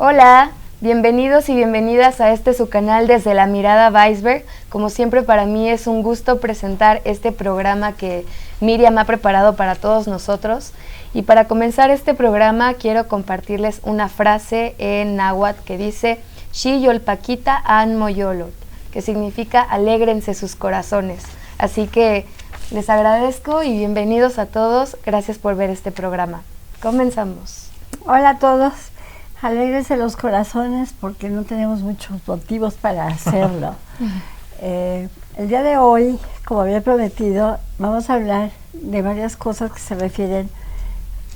Hola, bienvenidos y bienvenidas a su canal Desde la Mirada Weisberg. Como siempre, para mí es un gusto presentar este programa que Miriam ha preparado para todos nosotros. Y para comenzar este programa quiero compartirles una frase en náhuatl que dice Xi yolpaquita an moyolot, que significa alégrense sus corazones. Así que les agradezco y bienvenidos a todos. Gracias por ver este programa. Comenzamos. Hola a todos. Alégrense los corazones porque no tenemos muchos motivos para hacerlo. El día de hoy, como había prometido, vamos a hablar de varias cosas que se refieren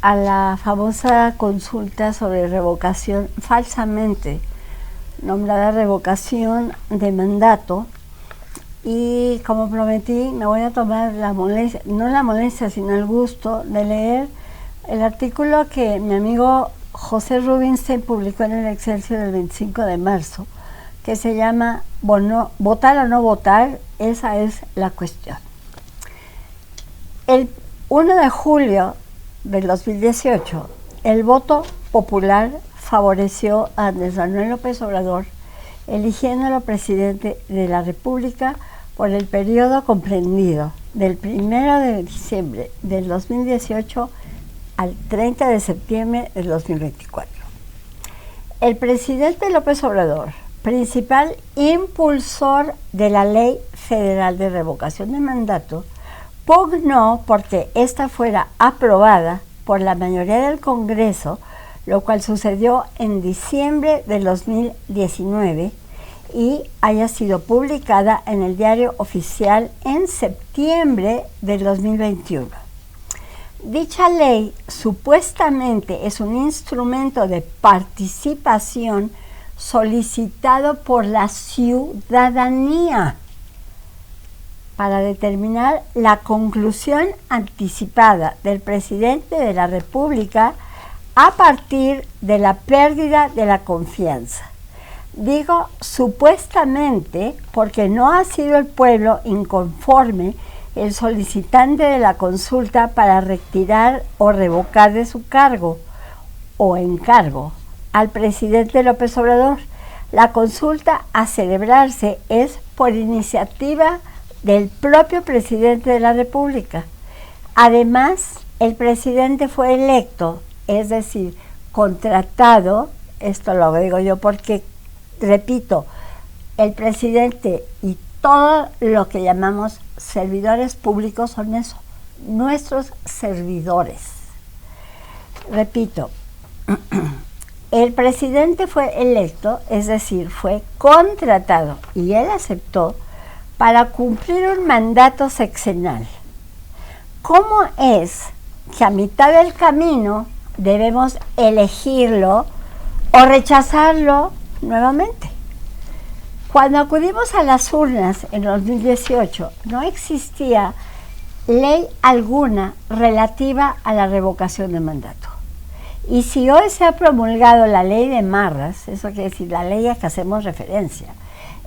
a la famosa consulta sobre revocación, falsamente nombrada revocación de mandato. Y como prometí, me voy a tomar la molestia, no la molestia, sino el gusto de leer el artículo que mi amigo José Rubinstein publicó en el Excelsior el 25 de marzo, que se llama ¿Votar o no votar? Esa es la cuestión. El 1 de julio del 2018, el voto popular favoreció a Andrés Manuel López Obrador, eligiéndolo presidente de la República por el periodo comprendido del 1 de diciembre del 2018 al 30 de septiembre del 2024. El presidente López Obrador, principal impulsor de la Ley Federal de Revocación de Mandato, pugnó porque ésta fuera aprobada por la mayoría del Congreso, lo cual sucedió en diciembre del 2019 y haya sido publicada en el Diario Oficial en septiembre del 2021. Dicha ley supuestamente es un instrumento de participación solicitado por la ciudadanía para determinar la conclusión anticipada del presidente de la República a partir de la pérdida de la confianza. Digo supuestamente porque no ha sido el pueblo inconforme el solicitante de la consulta para retirar o revocar de su cargo o encargo al presidente López Obrador. La consulta a celebrarse es por iniciativa del propio presidente de la República. Además, el presidente fue electo, es decir, contratado, esto lo digo yo porque, repito, el presidente y todo lo que llamamos servidores públicos son eso, nuestros servidores. Repito, el presidente fue electo, es decir, fue contratado y él aceptó para cumplir un mandato sexenal. ¿Cómo es que a mitad del camino debemos elegirlo o rechazarlo nuevamente? Cuando acudimos a las urnas en 2018, no existía ley alguna relativa a la revocación de mandato. Y si hoy se ha promulgado la ley de Marras, eso quiere decir la ley a que hacemos referencia,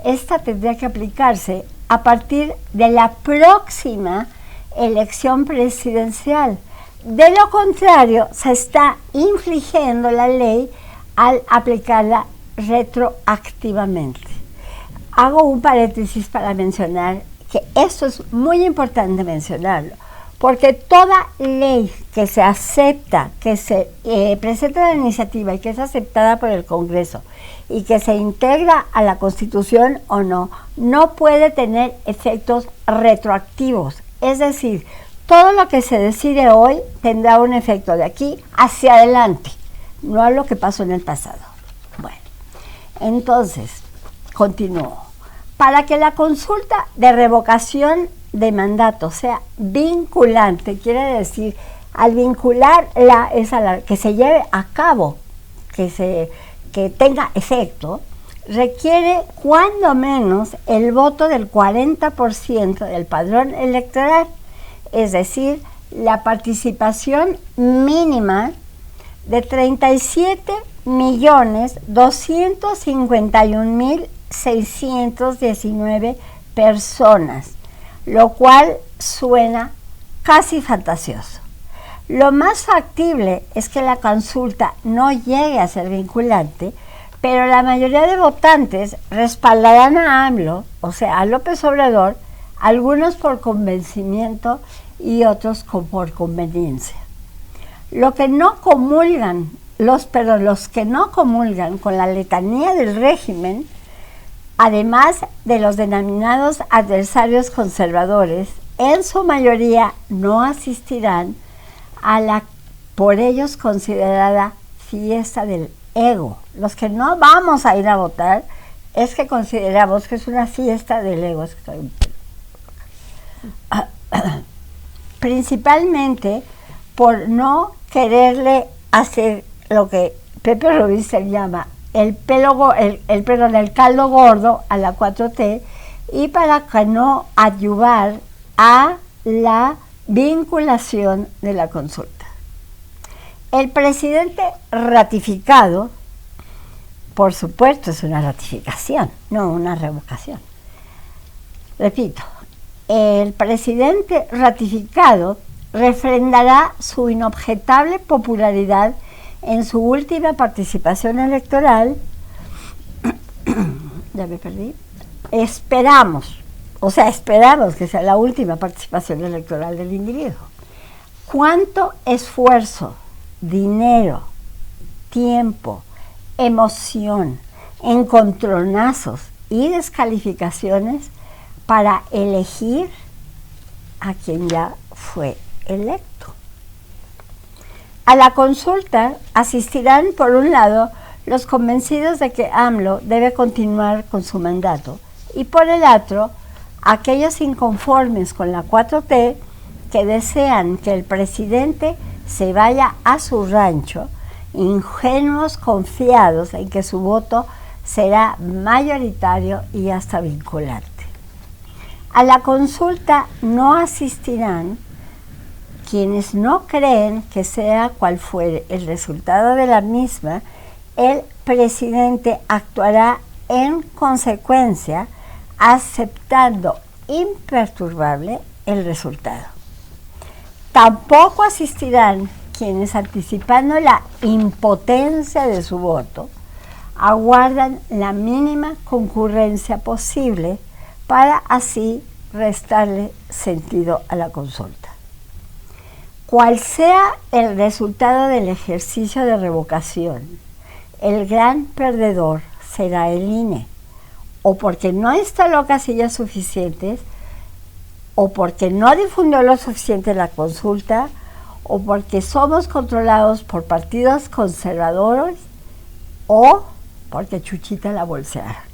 esta tendría que aplicarse a partir de la próxima elección presidencial. De lo contrario, se está infringiendo la ley al aplicarla retroactivamente. Hago un paréntesis para mencionar que esto es muy importante mencionarlo, porque toda ley que se acepta, que se presenta la iniciativa y que es aceptada por el Congreso y que se integra a la Constitución o no, no puede tener efectos retroactivos. Es decir, todo lo que se decide hoy tendrá un efecto de aquí hacia adelante, no a lo que pasó en el pasado. Bueno, entonces, continúo. Para que la consulta de revocación de mandato sea vinculante, quiere decir, al vincularla es a la que se lleve a cabo, que tenga efecto, requiere cuando menos el voto del 40% del padrón electoral, es decir, la participación mínima de 37.251.619 personas, lo cual suena casi fantasioso. Lo más factible es que la consulta no llegue a ser vinculante pero la mayoría de votantes respaldarán a AMLO, o sea, a López Obrador, algunos por convencimiento y otros por conveniencia. Los que no comulgan con la letanía del régimen, además de los denominados adversarios conservadores, en su mayoría no asistirán a la por ellos considerada fiesta del ego. Los que no vamos a ir a votar es que consideramos que es una fiesta del ego. Principalmente por no quererle hacer lo que Pepe Rubinstein llama el caldo gordo a la 4T, y para que no ayudar a la vinculación de la consulta. El presidente ratificado, por supuesto, es una ratificación, no una revocación. Repito, el presidente ratificado refrendará su inobjetable popularidad en su última participación electoral. Ya me perdí. Esperamos que sea la última participación electoral del individuo. ¿Cuánto esfuerzo, dinero, tiempo, emoción, encontronazos y descalificaciones para elegir a quien ya fue electo? A la consulta asistirán, por un lado, los convencidos de que AMLO debe continuar con su mandato, y por el otro, aquellos inconformes con la 4T que desean que el presidente se vaya a su rancho, ingenuos confiados en que su voto será mayoritario y hasta vinculante. A la consulta no asistirán quienes no creen que sea cual fuere el resultado de la misma, el presidente actuará en consecuencia, aceptando imperturbable el resultado. Tampoco asistirán quienes, anticipando la impotencia de su voto, aguardan la mínima concurrencia posible para así restarle sentido a la consulta. Cual sea el resultado del ejercicio de revocación, el gran perdedor será el INE, o porque no instaló casillas suficientes, o porque no difundió lo suficiente la consulta, o porque somos controlados por partidos conservadores, o porque Chuchita la bolseara.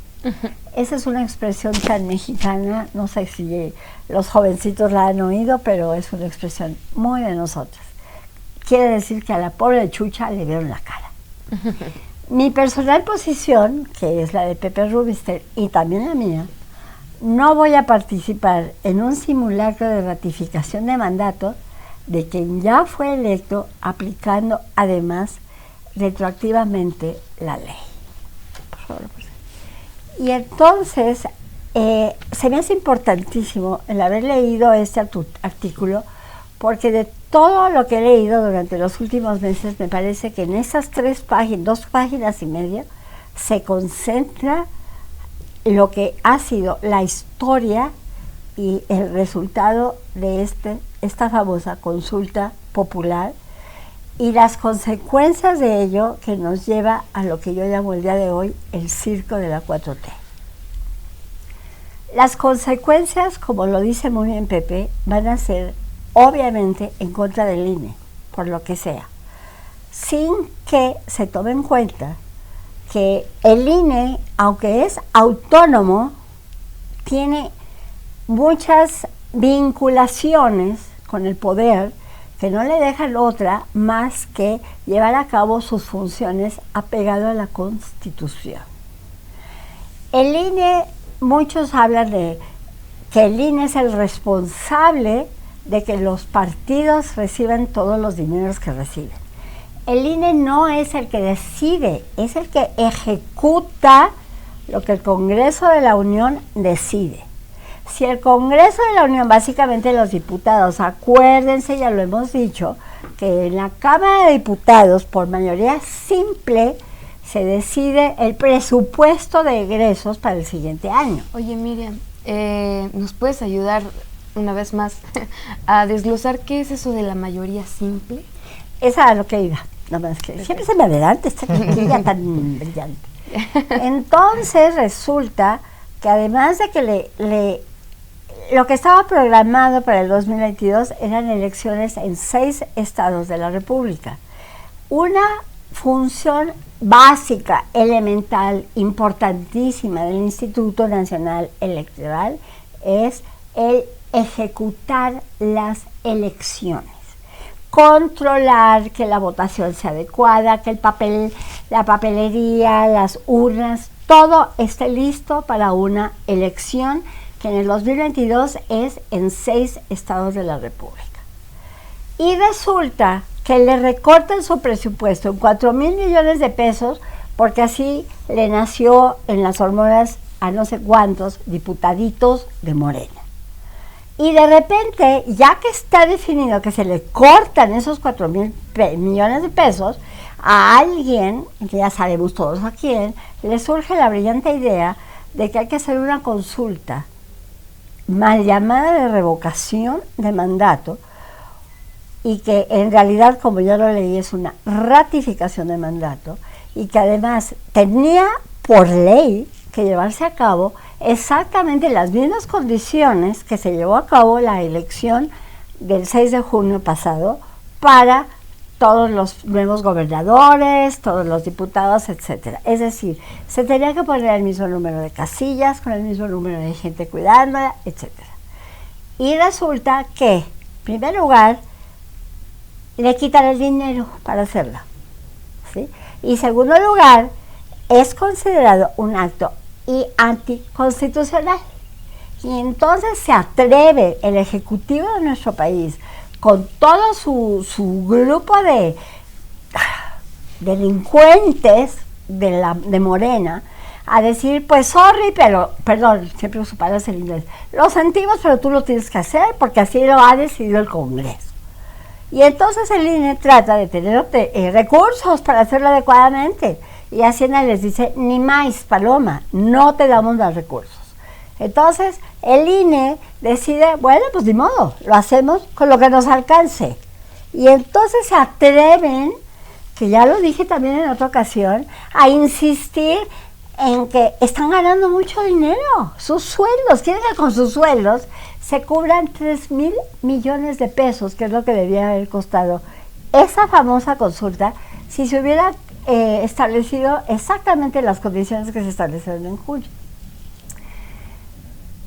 Esa es una expresión tan mexicana, no sé si los jovencitos la han oído, pero es una expresión muy de nosotros. Quiere decir que a la pobre Chucha le vieron la cara. Mi personal posición, que es la de Pepe Rubinstein y también la mía, no voy a participar en un simulacro de ratificación de mandato de quien ya fue electo, aplicando además retroactivamente la ley. Por favor, y entonces se me hace importantísimo el haber leído este artículo, porque de todo lo que he leído durante los últimos meses, me parece que en esas 2 páginas y media, se concentra lo que ha sido la historia y el resultado de esta famosa consulta popular, y las consecuencias de ello que nos lleva a lo que yo llamo el día de hoy el circo de la 4T. Las consecuencias, como lo dice muy bien Pepe, van a ser obviamente en contra del INE, por lo que sea, sin que se tome en cuenta que el INE, aunque es autónomo, tiene muchas vinculaciones con el poder que no le dejan otra más que llevar a cabo sus funciones apegado a la Constitución. El INE, muchos hablan de que el INE es el responsable de que los partidos reciban todos los dineros que reciben. El INE no es el que decide, es el que ejecuta lo que el Congreso de la Unión decide. Si el Congreso de la Unión, básicamente los diputados, acuérdense, ya lo hemos dicho, que en la Cámara de Diputados, por mayoría simple, se decide el presupuesto de egresos para el siguiente año. Oye, Miriam, ¿nos puedes ayudar una vez más a desglosar qué es eso de la mayoría simple? Esa es lo que iba, nada más que siempre se me adelanta esta chiquilla tan brillante. Entonces resulta que además de que lo que estaba programado para el 2022 eran elecciones en 6 estados de la República. Una función básica, elemental, importantísima del Instituto Nacional Electoral es el ejecutar las elecciones, controlar que la votación sea adecuada, que la papelería, las urnas, todo esté listo para una elección que en el 2022 es en 6 estados de la República. Y resulta que le recortan su presupuesto en 4,000 millones de pesos porque así le nació en las hormonas a no sé cuántos diputaditos de Morena. Y de repente, ya que está definido que se le cortan esos 4,000 millones de pesos, a alguien, que ya sabemos todos a quién, le surge la brillante idea de que hay que hacer una consulta mal llamada de revocación de mandato, y que en realidad, como ya lo leí, es una ratificación de mandato, y que además tenía por ley que llevarse a cabo exactamente las mismas condiciones que se llevó a cabo la elección del 6 de junio pasado para todos los nuevos gobernadores, todos los diputados, etcétera. Es decir, se tenía que poner el mismo número de casillas, con el mismo número de gente cuidándola, etcétera. Y resulta que, en primer lugar, le quitan el dinero para hacerlo, ¿sí? Y en segundo lugar, es considerado un acto anticonstitucional. Y entonces se atreve el Ejecutivo de nuestro país, con todo su grupo de delincuentes de Morena, a decir, pues sorry, pero, perdón, siempre uso palabras en inglés, lo sentimos, pero tú lo tienes que hacer porque así lo ha decidido el Congreso. Y entonces el INE trata de tener recursos para hacerlo adecuadamente. Y Hacienda les dice, ni más, Paloma, no te damos los recursos. Entonces el INE decide, bueno, pues ni modo, lo hacemos con lo que nos alcance. Y entonces se atreven, que ya lo dije también en otra ocasión, a insistir en que están ganando mucho dinero, sus sueldos, quieren que con sus sueldos se cubran 3,000 millones de pesos, que es lo que debía haber costado esa famosa consulta si se hubiera establecido exactamente las condiciones que se establecieron en julio.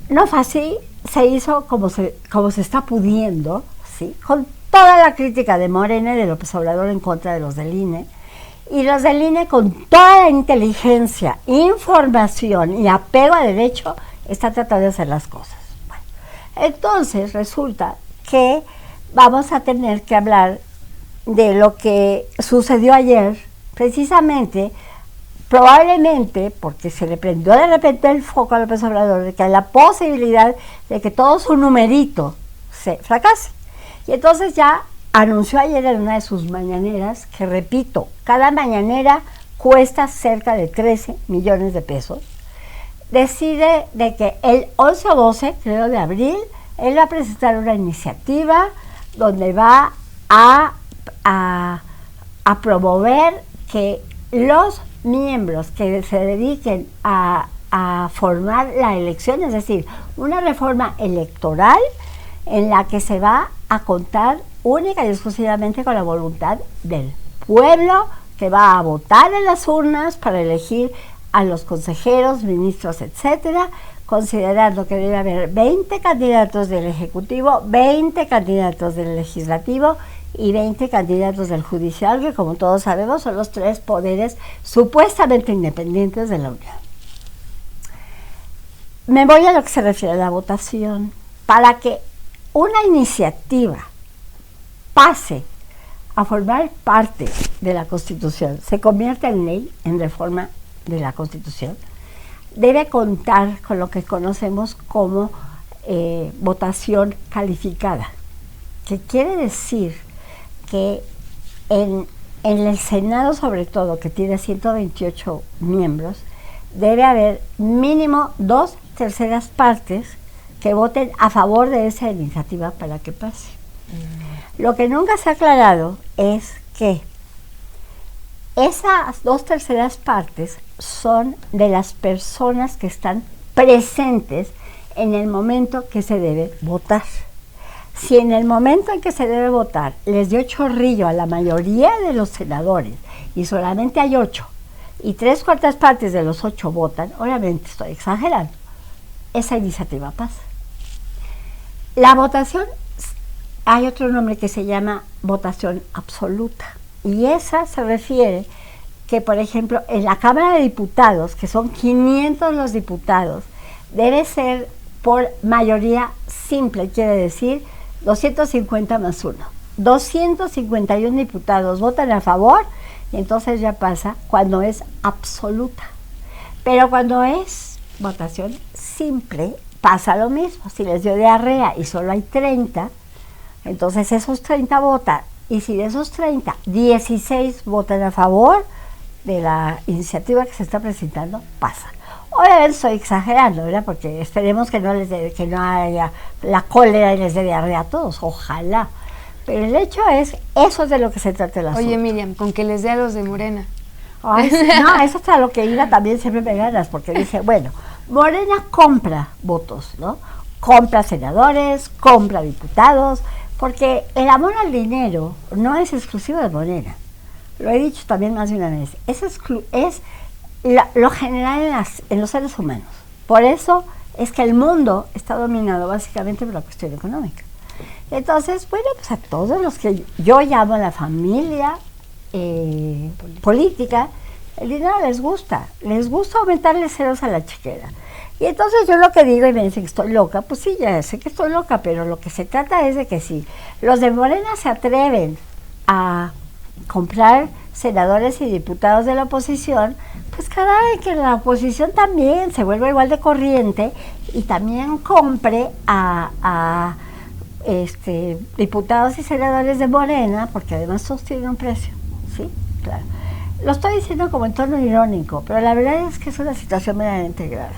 No fue así, se hizo como se está pudiendo, ¿sí? Con toda la crítica de Morena y de López Obrador en contra de los del INE, y los del INE con toda la inteligencia, información y apego a derecho están tratando de hacer las cosas. Bueno, entonces resulta que vamos a tener que hablar de lo que sucedió ayer, precisamente, probablemente porque se le prendió de repente el foco a López Obrador de que hay la posibilidad de que todo su numerito se fracase. Y entonces ya anunció ayer en una de sus mañaneras, que repito, cada mañanera cuesta cerca de 13 millones de pesos, decide de que el 11 o 12, creo, de abril, él va a presentar una iniciativa donde va a promover que los miembros que se dediquen a formar la elección, es decir, una reforma electoral en la que se va a contar única y exclusivamente con la voluntad del pueblo que va a votar en las urnas para elegir a los consejeros, ministros, etcétera, considerando que debe haber 20 candidatos del Ejecutivo, 20 candidatos del Legislativo y 20 candidatos del Judicial, que como todos sabemos son los 3 poderes supuestamente independientes de la Unión. Me voy a lo que se refiere a la votación. Para que una iniciativa pase a formar parte de la Constitución, se convierta en ley, en reforma de la Constitución, debe contar con lo que conocemos como votación calificada, que quiere decir que en en el Senado sobre todo, que tiene 128 miembros, debe haber mínimo 2/3 partes que voten a favor de esa iniciativa para que pase. Lo que nunca se ha aclarado es que esas 2/3 partes son de las personas que están presentes en el momento que se debe votar. Si en el momento en que se debe votar les dio chorrillo a la mayoría de los senadores y solamente hay 8 y 3/4 partes de los 8 votan, obviamente estoy exagerando, esa iniciativa pasa. La votación, hay otro nombre que se llama votación absoluta, y esa se refiere que, por ejemplo, en la Cámara de Diputados, que son 500 los diputados, debe ser por mayoría simple, quiere decir 250 más 1. 251 diputados votan a favor, y entonces ya pasa cuando es absoluta. Pero cuando es votación simple, pasa lo mismo. Si les dio diarrea y solo hay 30, entonces esos 30 votan, y si de esos 30, 16 votan a favor de la iniciativa que se está presentando, pasa. Obviamente estoy exagerando, ¿verdad? Porque esperemos que no haya la cólera y les dé diarrea a todos, ojalá. Pero el hecho es, eso es de lo que se trata el asunto. Oye, Miriam, con que les dé a los de Morena. Ay, no, eso es a lo que iba también, siempre me ganas, porque dije, bueno, Morena compra votos, ¿no? Compra senadores, compra diputados, porque el amor al dinero no es exclusivo de Morena. Lo he dicho también más de una vez. Es lo general en los seres humanos. Por eso es que el mundo está dominado básicamente por la cuestión económica. Entonces, bueno, pues a todos los que yo llamo la familia política, el dinero les gusta aumentarle ceros a la chequera. Y entonces yo lo que digo, y me dicen que estoy loca, pues sí, ya sé que estoy loca, pero lo que se trata es de que si los de Morena se atreven a comprar senadores y diputados de la oposición, pues cada vez que la oposición también se vuelva igual de corriente y también compre a diputados y senadores de Morena, porque además todos tienen un precio, ¿sí? Claro. Lo estoy diciendo como en tono irónico, pero la verdad es que es una situación verdaderamente grave.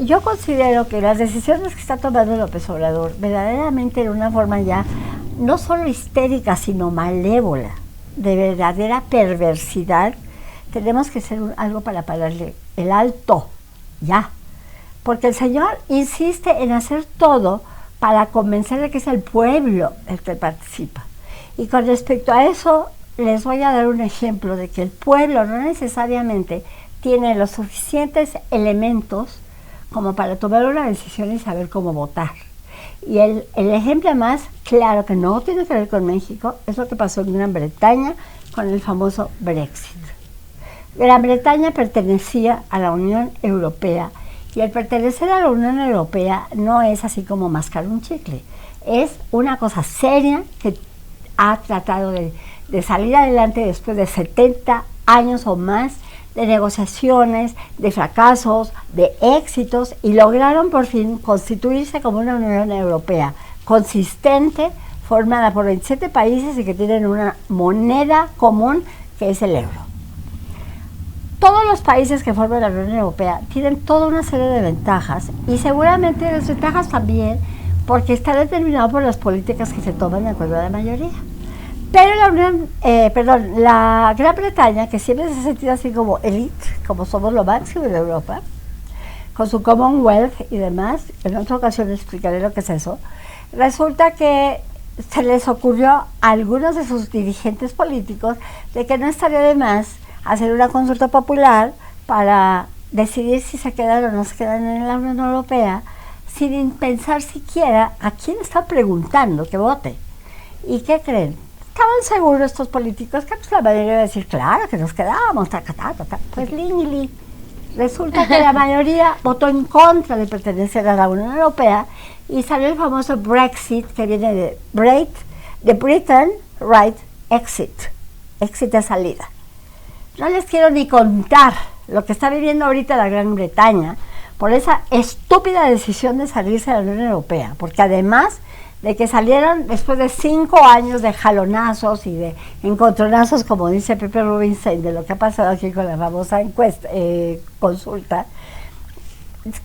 Yo considero que las decisiones que está tomando López Obrador, verdaderamente de una forma ya no solo histérica, sino malévola, de verdadera perversidad, tenemos que hacer algo para pararle el alto, ya. Porque el señor insiste en hacer todo para convencer de que es el pueblo el que participa. Y con respecto a eso, les voy a dar un ejemplo de que el pueblo no necesariamente tiene los suficientes elementos como para tomar una decisión y saber cómo votar. Y el ejemplo más claro, que no tiene que ver con México, es lo que pasó en Gran Bretaña con el famoso Brexit. Gran Bretaña pertenecía a la Unión Europea, y el pertenecer a la Unión Europea no es así como mascar un chicle, es una cosa seria que ha tratado de salir adelante después de 70 años o más de negociaciones, de fracasos, de éxitos, y lograron por fin constituirse como una Unión Europea consistente, formada por 27 países y que tienen una moneda común que es el euro. Todos los países que forman la Unión Europea tienen toda una serie de ventajas, y seguramente desventajas también, porque está determinado por las políticas que se toman de acuerdo a la mayoría. Pero la Gran Bretaña, que siempre se ha sentido así como elite, como somos lo máximo de Europa, con su Commonwealth y demás, en otra ocasión explicaré lo que es eso, resulta que se les ocurrió a algunos de sus dirigentes políticos de que no estaría de más hacer una consulta popular para decidir si se quedan o no se quedan en la Unión Europea, sin pensar siquiera a quién están preguntando que vote. ¿Y qué creen? Estaban seguros estos políticos que pues la mayoría iba a decir, claro, que nos quedamos, pues li. Resulta que la mayoría votó en contra de pertenecer a la Unión Europea, y salió el famoso Brexit, que viene de Britain, right, exit de salida. No les quiero ni contar lo que está viviendo ahorita la Gran Bretaña por esa estúpida decisión de salirse de la Unión Europea, porque además de que salieron después de 5 años de jalonazos y de encontronazos, como dice Pepe Rubinstein, de lo que ha pasado aquí con la famosa consulta,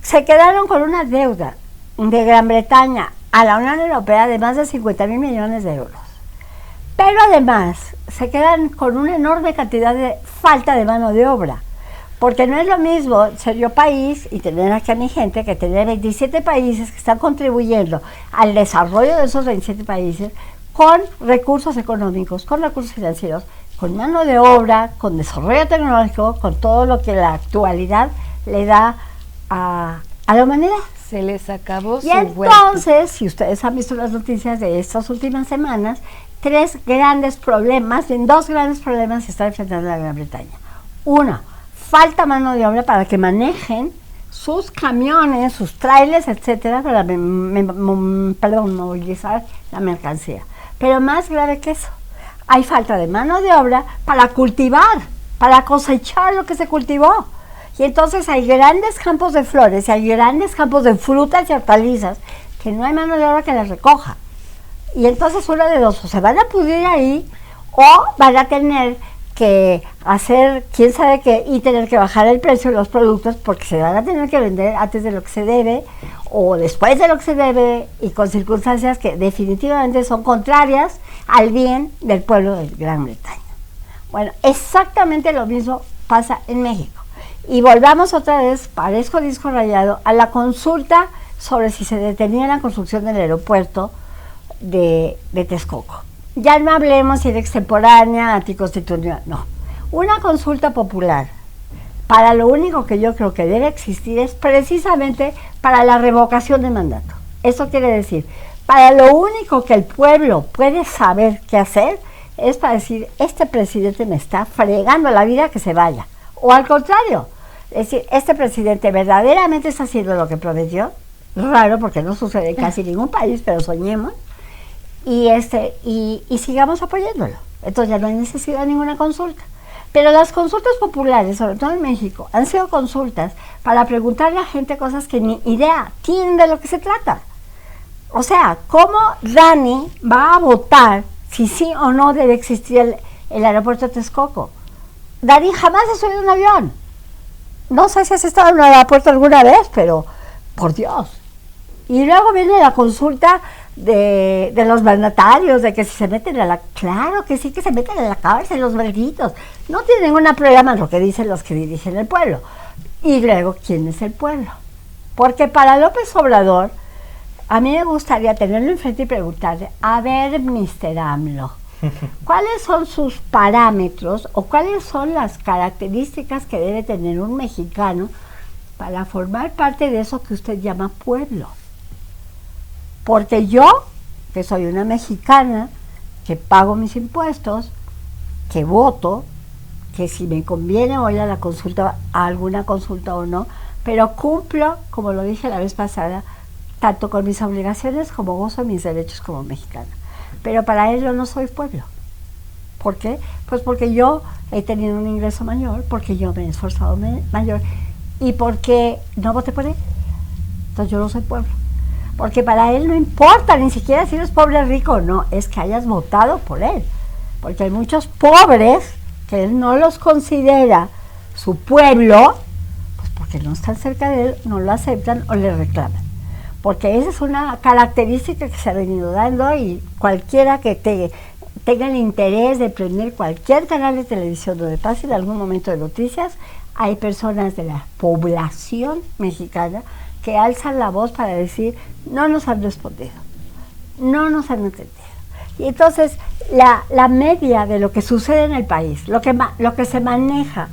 se quedaron con una deuda de Gran Bretaña a la Unión Europea de más de 50.000 millones de euros. Pero además se quedan con una enorme cantidad de falta de mano de obra. Porque no es lo mismo ser yo país y tener aquí a mi gente que tener 27 países que están contribuyendo al desarrollo de esos 27 países con recursos económicos, con recursos financieros, con mano de obra, con desarrollo tecnológico, con todo lo que la actualidad le da a la humanidad. Se les acabó su Y entonces, si ustedes han visto las noticias de estas últimas semanas, dos grandes problemas se está enfrentando la Gran Bretaña. Uno, falta mano de obra para que manejen sus camiones, sus trailers, etcétera, para movilizar la mercancía. Pero más grave que eso, hay falta de mano de obra para cultivar, para cosechar lo que se cultivó. Y entonces hay grandes campos de flores y hay grandes campos de frutas y hortalizas que no hay mano de obra que las recoja. Y entonces una de dos, o se van a pudrir ahí o van a tener que hacer quién sabe qué y tener que bajar el precio de los productos porque se van a tener que vender antes de lo que se debe o después de lo que se debe y con circunstancias que definitivamente son contrarias al bien del pueblo de Gran Bretaña. Bueno, exactamente lo mismo pasa en México. Y volvamos otra vez, parezco disco rayado, a la consulta sobre si se detenía la construcción del aeropuerto de Texcoco. Ya no hablemos si era extemporánea, anticonstitucional, no. Una consulta popular, para lo único que yo creo que debe existir es precisamente para la revocación de mandato. Eso quiere decir, para lo único que el pueblo puede saber qué hacer es para decir, este presidente me está fregando la vida, que se vaya. O al contrario, es decir, este presidente verdaderamente está haciendo lo que prometió, raro porque no sucede en casi ningún país, pero soñemos, y sigamos apoyándolo. Entonces ya no hay necesidad de ninguna consulta. Pero las consultas populares, sobre todo en México, han sido consultas para preguntarle a la gente cosas que ni idea tienen de lo que se trata. O sea, ¿cómo Dani va a votar si sí o no debe existir el aeropuerto de Texcoco? Dani jamás ha subido un avión. No sé si has estado en un aeropuerto alguna vez, pero por Dios. Y luego viene la consulta de los mandatarios, de que si se meten a la... Claro que sí, que se meten a la cárcel los malditos. No tienen ningún problema en lo que dicen los que dirigen el pueblo. Y luego, ¿quién es el pueblo? Porque para López Obrador, a mí me gustaría tenerlo enfrente y preguntarle, a ver, Mr. AMLO, ¿cuáles son sus parámetros o cuáles son las características que debe tener un mexicano para formar parte de eso que usted llama pueblo? Porque yo, que soy una mexicana, que pago mis impuestos, que voto, que si me conviene voy a la consulta, a alguna consulta o no, pero cumplo, como lo dije la vez pasada, tanto con mis obligaciones como gozo mis derechos como mexicana. Pero para ello no soy pueblo. ¿Por qué? Pues porque yo he tenido un ingreso mayor, porque yo me he esforzado mayor y porque no voté por él. Entonces yo no soy pueblo. Porque para él no importa ni siquiera si eres pobre o rico, no, es que hayas votado por él. Porque hay muchos pobres que él no los considera su pueblo, pues porque no están cerca de él, no lo aceptan o le reclaman. Porque esa es una característica que se ha venido dando y cualquiera que tenga el interés de prender cualquier canal de televisión donde pase en algún momento de noticias, hay personas de la población mexicana que alzan la voz para decir, no nos han respondido, no nos han entendido. Y entonces, la media de lo que sucede en el país, lo que se maneja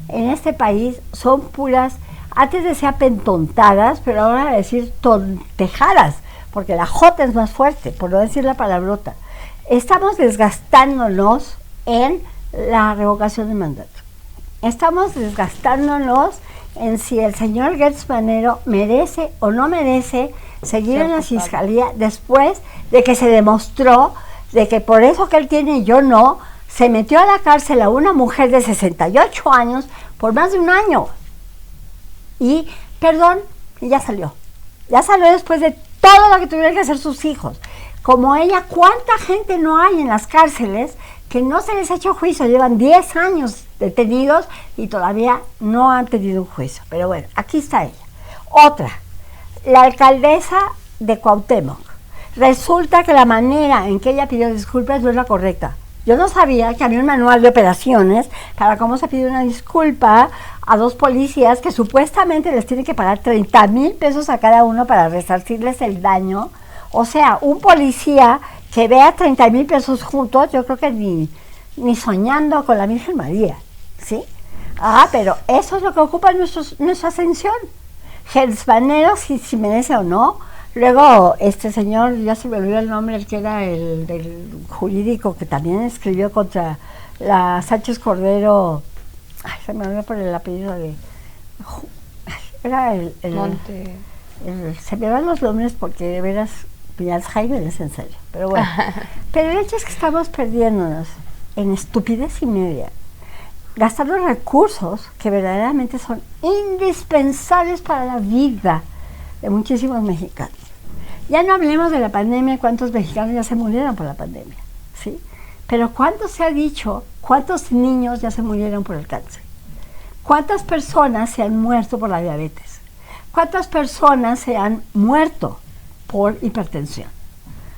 en este país son puras, antes decía pentontadas, pero ahora decir tontejadas, porque la J es más fuerte, por no decir la palabrota. Estamos desgastándonos en la revocación de mandato. Estamos desgastándonos en si el señor Gertz Manero merece o no merece seguir en la fiscalía después de que se demostró de que por eso que él tiene y yo no, se metió a la cárcel a una mujer de 68 años por más de un año. Y, perdón, y ya salió. Ya salió después de todo lo que tuvieron que hacer sus hijos. Como ella, ¿cuánta gente no hay en las cárceles que no se les ha hecho juicio? Llevan 10 años detenidos y todavía no han tenido un juicio. Pero bueno, aquí está ella. Otra, la alcaldesa de Cuauhtémoc. Resulta que la manera en que ella pidió disculpas no es la correcta. Yo no sabía que había un manual de operaciones para cómo se pide una disculpa a 2 policías que supuestamente les tienen que pagar 30,000 pesos a cada uno para resarcirles el daño. O sea, un policía que vea 30,000 pesos juntos, yo creo que ni soñando con la Virgen María, ¿sí? Pero eso es lo que ocupa nuestra ascensión. Gelsmanero, si merece o no. Luego, este señor, ya se me olvidó el nombre, el que era el del jurídico, que también escribió contra la Sánchez Cordero, se me olvidó por el apellido de... Era el Monte. Se me van los nombres porque de veras, mi Alzheimer es en serio, pero bueno. Pero el hecho es que estamos perdiéndonos en estupidez y media, gastando recursos que verdaderamente son indispensables para la vida de muchísimos mexicanos. Ya no hablemos de la pandemia, cuántos mexicanos ya se murieron por la pandemia, ¿sí? Pero ¿cuánto se ha dicho? ¿Cuántos niños ya se murieron por el cáncer? ¿Cuántas personas se han muerto por la diabetes? ¿Cuántas personas se han muerto por hipertensión?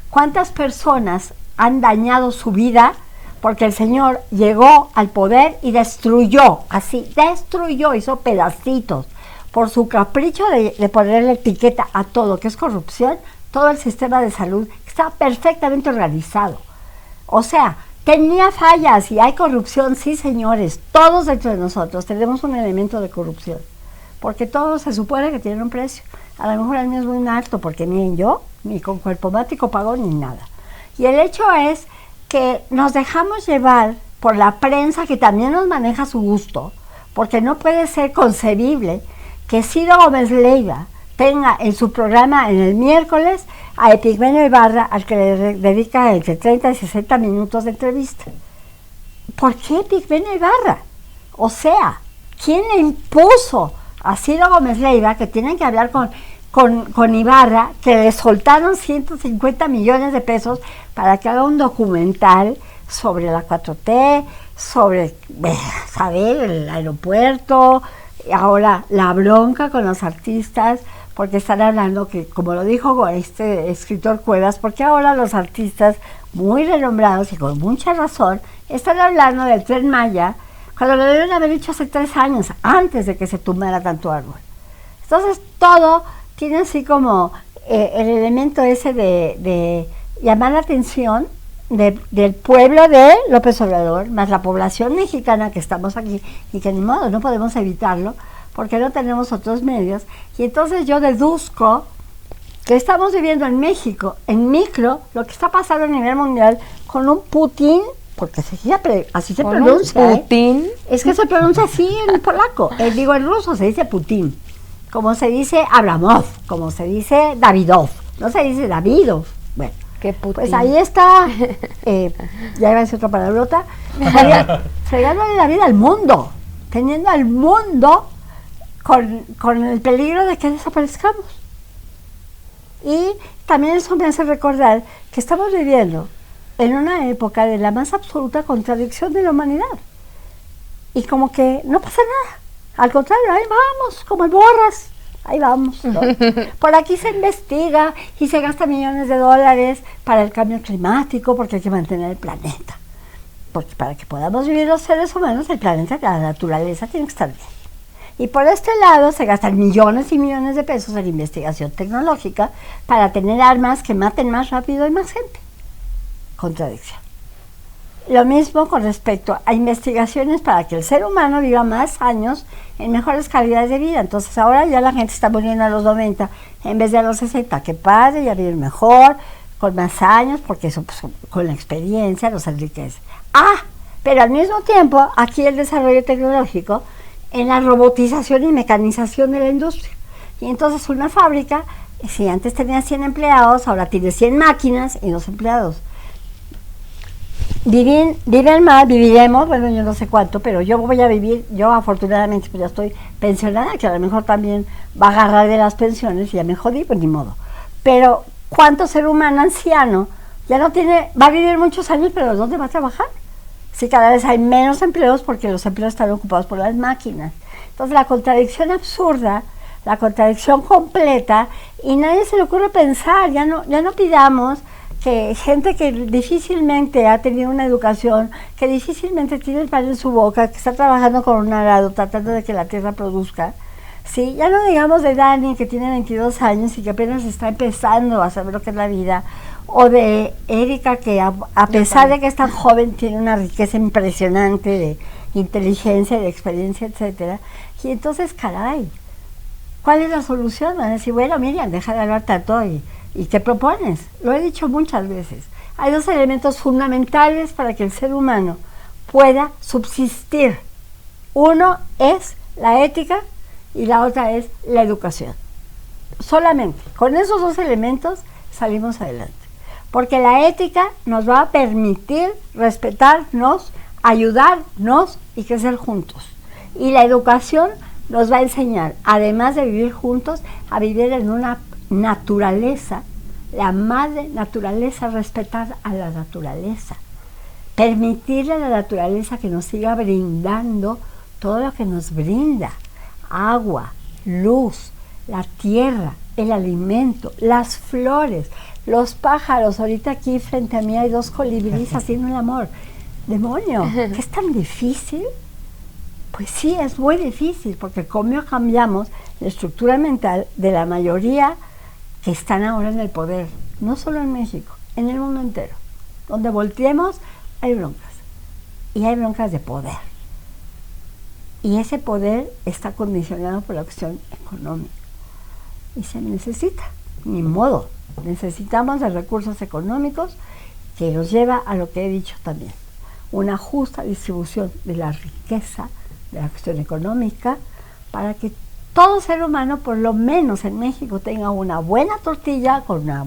¿Cuántas personas han dañado su vida porque el señor llegó al poder y destruyó, hizo pedacitos, por su capricho de ponerle etiqueta a todo, que es corrupción, todo el sistema de salud está perfectamente organizado. O sea, tenía fallas y hay corrupción, sí señores, todos dentro de nosotros tenemos un elemento de corrupción, porque todo se supone que tiene un precio. A lo mejor el mío es muy alto, porque miren, yo ni con cuerpo mático pago ni nada. Y el hecho es que nos dejamos llevar por la prensa que también nos maneja a su gusto, porque no puede ser concebible que Ciro Gómez Leiva tenga en su programa en el miércoles a Epigmenio Ibarra, al que le dedica entre 30 y 60 minutos de entrevista. ¿Por qué Epigmenio Ibarra? O sea, ¿quién le impuso a Ciro Gómez Leiva que tienen que hablar con Ibarra, que le soltaron 150 millones de pesos para que haga un documental sobre la 4T, sobre saber el aeropuerto? Ahora, la bronca con los artistas, porque están hablando que, como lo dijo este escritor Cuevas, porque ahora los artistas muy renombrados y con mucha razón están hablando del Tren Maya, cuando lo debieron haber hecho hace 3 años, antes de que se tumbara tanto árbol. Entonces, todo tiene así como el elemento ese de llamar la atención del pueblo de López Obrador, más la población mexicana que estamos aquí, y que ni modo, no podemos evitarlo, porque no tenemos otros medios. Y entonces yo deduzco que estamos viviendo en México, en micro, lo que está pasando a nivel mundial con un Putin, porque así se pronuncia. ¿Putin? Es que se pronuncia así en polaco, digo en ruso se dice Putin, como se dice Abramov, como se dice Davidov, no se dice Davidov. Bueno, pues ahí está, ya iba a decir otra palabrota, fregándole la vida al mundo, teniendo al mundo con el peligro de que desaparezcamos. Y también eso me hace recordar que estamos viviendo en una época de la más absoluta contradicción de la humanidad. Y como que no pasa nada, al contrario, ahí vamos, como el borras. Ahí vamos, ¿no? Por aquí se investiga y se gasta millones de dólares para el cambio climático, porque hay que mantener el planeta. Porque para que podamos vivir los seres humanos, el planeta, la naturaleza tiene que estar bien. Y por este lado se gastan millones y millones de pesos en investigación tecnológica para tener armas que maten más rápido y más gente. Contradicción. Lo mismo con respecto a investigaciones para que el ser humano viva más años en mejores calidades de vida. Entonces ahora ya la gente está muriendo a los 90 en vez de a los 60. Qué padre, ya viven mejor, con más años, porque eso pues, con la experiencia los enriquece. Pero al mismo tiempo, aquí el desarrollo tecnológico en la robotización y mecanización de la industria. Y entonces una fábrica, si antes tenía 100 empleados, ahora tiene 100 máquinas y 2 empleados. Viven mal, viviremos, bueno, yo no sé cuánto, pero yo voy a vivir, yo afortunadamente pues ya estoy pensionada, que a lo mejor también va a agarrar de las pensiones y ya me jodí, pues ni modo. Pero ¿Cuánto ser humano anciano ya no tiene, va a vivir muchos años, pero ¿dónde va a trabajar? Si cada vez hay menos empleos porque los empleos están ocupados por las máquinas. Entonces la contradicción absurda, la contradicción completa, y nadie se le ocurre pensar, ya no pidamos que gente que difícilmente ha tenido una educación, que difícilmente tiene el pan en su boca, que está trabajando con un arado, tratando de que la tierra produzca, ¿sí? Ya no digamos de Dani, que tiene 22 años y que apenas está empezando a saber lo que es la vida, o de Erika, que a pesar de que es tan joven, tiene una riqueza impresionante de inteligencia, de experiencia, etcétera. Y entonces, caray, ¿cuál es la solución? Van a decir, bueno, Miriam, deja de hablar tanto ¿y qué propones? Lo he dicho muchas veces. Hay dos elementos fundamentales para que el ser humano pueda subsistir. Uno es la ética y la otra es la educación. Solamente con esos dos elementos salimos adelante. Porque la ética nos va a permitir respetarnos, ayudarnos y crecer juntos. Y la educación nos va a enseñar, además de vivir juntos, a vivir en una naturaleza, la madre naturaleza, respetar a la naturaleza. Permitirle a la naturaleza que nos siga brindando todo lo que nos brinda. Agua, luz, la tierra, el alimento, las flores, los pájaros. Ahorita aquí frente a mí hay 2 colibríes haciendo el amor. Demonio, ¿qué es tan difícil? Pues sí, es muy difícil, porque cómo cambiamos la estructura mental de la mayoría que están ahora en el poder, no solo en México, en el mundo entero. Donde volteemos hay broncas, y hay broncas de poder. Y ese poder está condicionado por la cuestión económica. Y se necesita, ni modo, necesitamos de recursos económicos que nos lleva a lo que he dicho también, una justa distribución de la riqueza, de la cuestión económica, para que todo ser humano, por lo menos en México, tenga una buena tortilla, con una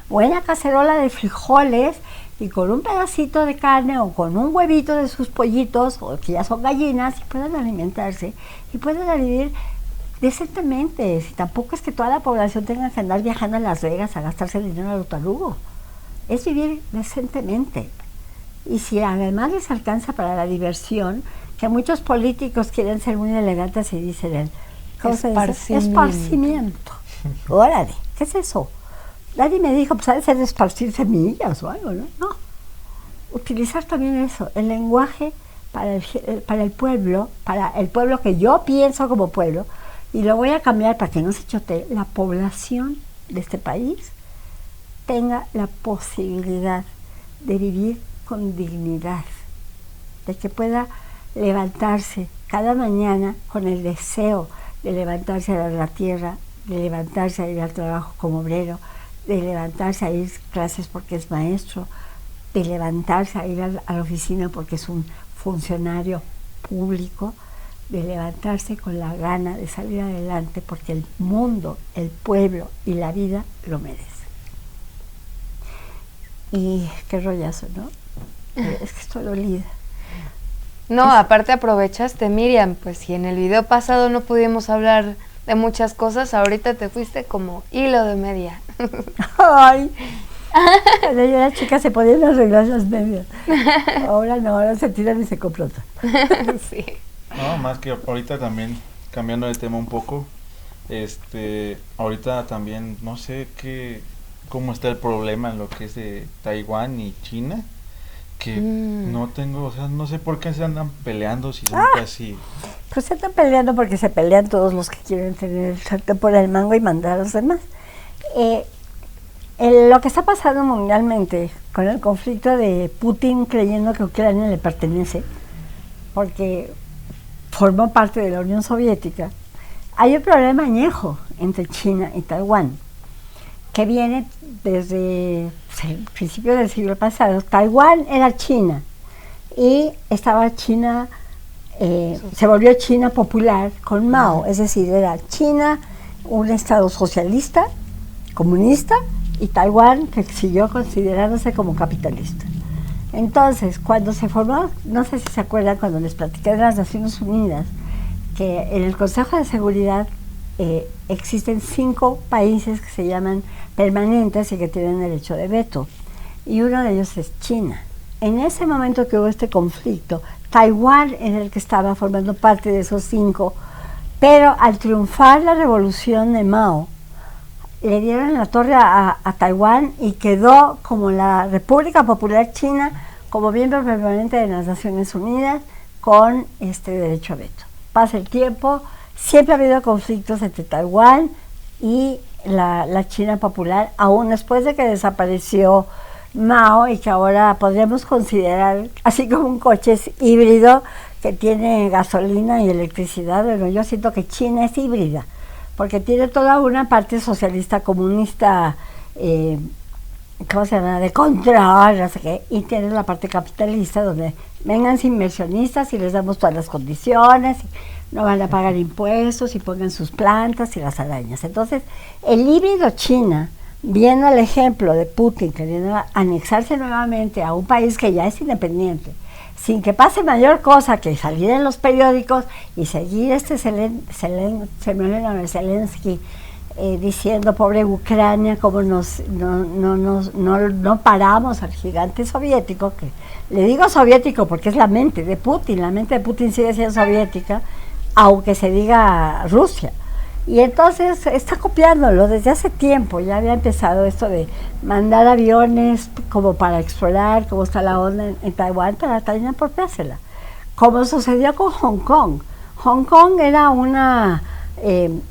buena cacerola de frijoles, y con un pedacito de carne o con un huevito de sus pollitos, o que ya son gallinas, y puedan alimentarse y puedan vivir decentemente. Si tampoco es que toda la población tenga que andar viajando a Las Vegas a gastarse el dinero al tarugo, es vivir decentemente. Y si además les alcanza para la diversión, que muchos políticos quieren ser muy elegantes y dicen el esparcimiento. Órale, ¿qué es eso? Nadie me dijo, pues ha de ser esparcir semillas o algo, ¿no? No. Utilizar también eso, el lenguaje para el pueblo que yo pienso como pueblo, y lo voy a cambiar para que no se chotee, la población de este país tenga la posibilidad de vivir con dignidad, de que pueda levantarse cada mañana con el deseo de levantarse a la tierra, de levantarse a ir al trabajo como obrero, de levantarse a ir a clases porque es maestro, de levantarse a ir a la oficina porque es un funcionario público, de levantarse con la gana de salir adelante porque el mundo, el pueblo y la vida lo merecen. Y qué rollazo, ¿no? Es que estoy dolida. No, aparte aprovechaste, Miriam, pues si en el video pasado no pudimos hablar de muchas cosas, ahorita te fuiste como hilo de media. Ay, cuando yo era chica se podían arreglar las medias. Ahora no, ahora se tiran y se complotan. Sí. No, más que ahorita también, cambiando de tema un poco, ahorita también, no sé cómo está el problema en lo que es de Taiwán y China, que no tengo, o sea, no sé por qué se andan peleando si son casi... Pues se están peleando porque se pelean todos los que quieren tener el sartén por el mango y mandar a los demás. Lo que está pasando mundialmente con el conflicto de Putin creyendo que Ucrania le pertenece, porque formó parte de la Unión Soviética, hay un problema añejo entre China y Taiwán, que viene desde el principio del siglo pasado. Taiwán era China y estaba China, se volvió China popular con Mao, es decir, era China un estado socialista, comunista, y Taiwán que siguió considerándose como capitalista. Entonces, cuando se formó, no sé si se acuerdan cuando les platiqué de las Naciones Unidas, que en el Consejo de Seguridad existen 5 países que se llaman permanentes y que tienen derecho de veto. Y uno de ellos es China. En ese momento que hubo este conflicto, Taiwán era el que estaba formando parte de esos 5, pero al triunfar la revolución de Mao, le dieron la torre a Taiwán y quedó como la República Popular China como miembro permanente de las Naciones Unidas con este derecho a veto. Pasa el tiempo, siempre ha habido conflictos entre Taiwán y la China popular, aún después de que desapareció Mao y que ahora podríamos considerar así como un coche es híbrido que tiene gasolina y electricidad. Bueno, yo siento que China es híbrida porque tiene toda una parte socialista, comunista, ¿cómo se llama?, de control, no sé qué, y tiene la parte capitalista donde vengan inversionistas y les damos todas las condiciones, y no van a pagar impuestos y pongan sus plantas y las arañas. Entonces, el híbrido China, viendo el ejemplo de Putin queriendo anexarse nuevamente a un país que ya es independiente, sin que pase mayor cosa que salir en los periódicos y seguir Zelensky diciendo pobre Ucrania, como no paramos al gigante soviético, que le digo soviético porque es la mente de Putin sigue siendo soviética, aunque se diga Rusia. Y entonces está copiándolo desde hace tiempo. Ya había empezado esto de mandar aviones como para explorar cómo está la onda en Taiwán para también apropiársela. Como sucedió con Hong Kong. Hong Kong era una,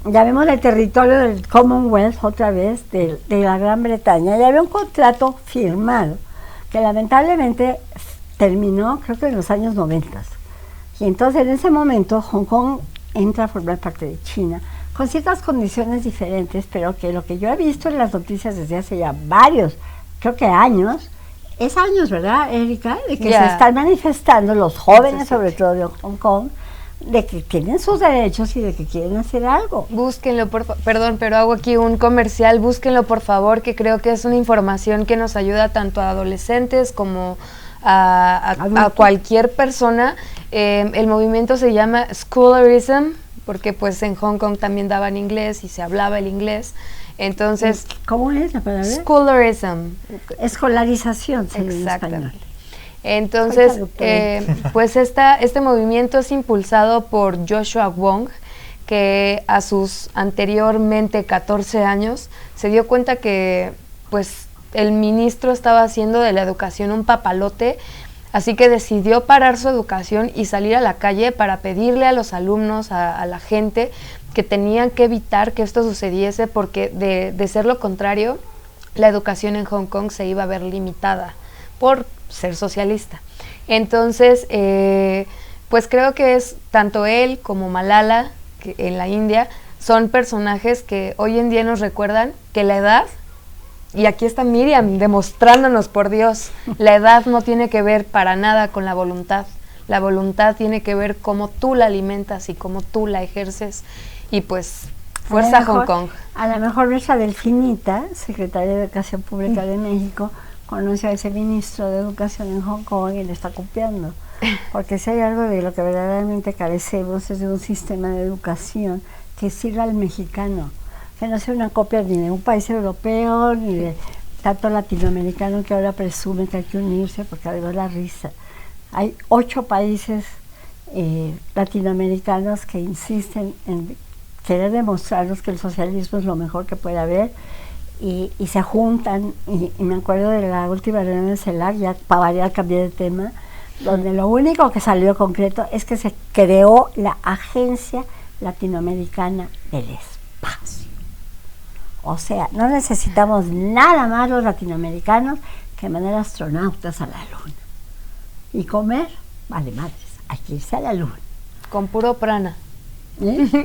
llamémosle territorio del Commonwealth otra vez, de la Gran Bretaña. Y había un contrato firmado que lamentablemente terminó creo que en los años 90. Y entonces en ese momento Hong Kong entra a formar parte de China, con ciertas condiciones diferentes, pero que lo que yo he visto en las noticias desde hace ya varios, creo que años, es años, ¿verdad, Erika? De que se están manifestando los jóvenes, sobre todo de Hong Kong, de que tienen sus derechos y de que quieren hacer algo. Búsquenlo, perdón, pero hago aquí un comercial, búsquenlo por favor, que creo que es una información que nos ayuda tanto a adolescentes como a cualquier persona. El movimiento se llama Schoolerism, porque pues en Hong Kong también daban inglés y se hablaba el inglés. Entonces, ¿cómo es la palabra? Schoolerism. Escolarización, sí, en español. Entonces, pues este movimiento es impulsado por Joshua Wong, que a sus anteriormente 14 años se dio cuenta que pues el ministro estaba haciendo de la educación un papalote. Así que decidió parar su educación y salir a la calle para pedirle a los alumnos, a la gente, que tenían que evitar que esto sucediese, porque de ser lo contrario, la educación en Hong Kong se iba a ver limitada por ser socialista. Entonces, pues creo que es tanto él como Malala, que en la India, son personajes que hoy en día nos recuerdan que la edad, y aquí está Miriam demostrándonos, por Dios, la edad no tiene que ver para nada con la voluntad. La voluntad tiene que ver cómo tú la alimentas y cómo tú la ejerces. Y pues, fuerza Hong Kong. A lo mejor nuestra Delfinita, secretaria de Educación Pública de México, conoce a ese ministro de Educación en Hong Kong y le está copiando. Porque si hay algo de lo que verdaderamente carecemos es de un sistema de educación que sirva al mexicano, que no sea una copia ni de un país europeo, ni de tanto latinoamericano que ahora presume que hay que unirse, porque además la risa. Hay 8 países latinoamericanos que insisten en querer demostrarnos que el socialismo es lo mejor que puede haber, y se juntan, y me acuerdo de la última reunión de CELAC, ya para variar cambié de tema, donde lo único que salió concreto es que se creó la Agencia Latinoamericana del Espacio. O sea, no necesitamos nada más los latinoamericanos que mandar astronautas a la luna. Y comer, vale madres, hay que irse a la luna. Con puro prana.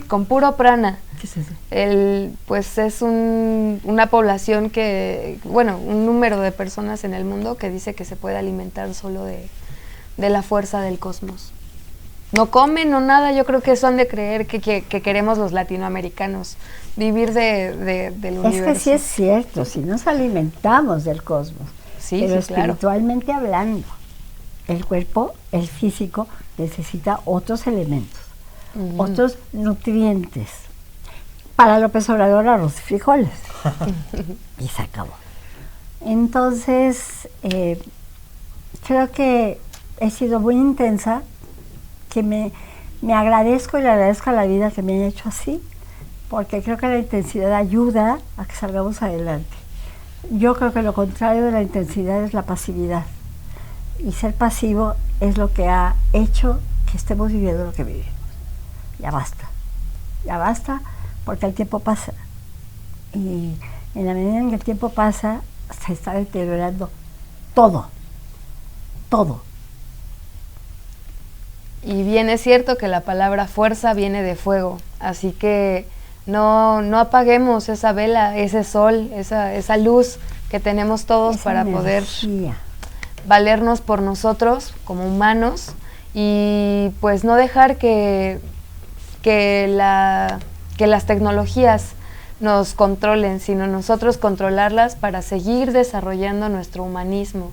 Con puro prana. ¿Qué es eso? Pues es una población que, bueno, un número de personas en el mundo que dice que se puede alimentar solo de la fuerza del cosmos. No comen, no nada, yo creo que eso han de creer que queremos los latinoamericanos, vivir del universo. Es que sí es cierto, si nos alimentamos del cosmos, sí, pero sí, claro. Espiritualmente hablando, el cuerpo, el físico, necesita otros elementos, otros nutrientes. Para López Obrador, arroz y frijoles. Y se acabó. Entonces, creo que he sido muy intensa, que me agradezco y le agradezco a la vida que me haya hecho así, porque creo que la intensidad ayuda a que salgamos adelante. Yo creo que lo contrario de la intensidad es la pasividad. Y ser pasivo es lo que ha hecho que estemos viviendo lo que vivimos. Ya basta, porque el tiempo pasa. Y en la medida en que el tiempo pasa, se está deteriorando todo. Y bien es cierto que la palabra fuerza viene de fuego, así que no apaguemos esa vela, ese sol, esa luz que tenemos todos Esa para energía. poder valernos por nosotros como humanos y pues no dejar que las tecnologías nos controlen, sino nosotros controlarlas para seguir desarrollando nuestro humanismo,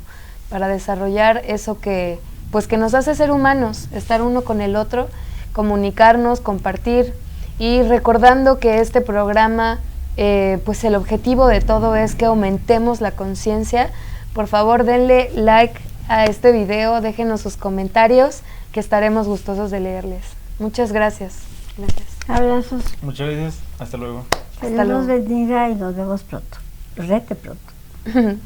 para desarrollar eso que nos hace ser humanos, estar uno con el otro, comunicarnos, compartir y recordando que este programa, pues el objetivo de todo es que aumentemos la conciencia. Por favor, denle like a este video, déjenos sus comentarios, que estaremos gustosos de leerles. Muchas gracias. Abrazos. Muchas gracias. Hasta luego. Que Dios los bendiga y nos vemos pronto. Rete pronto.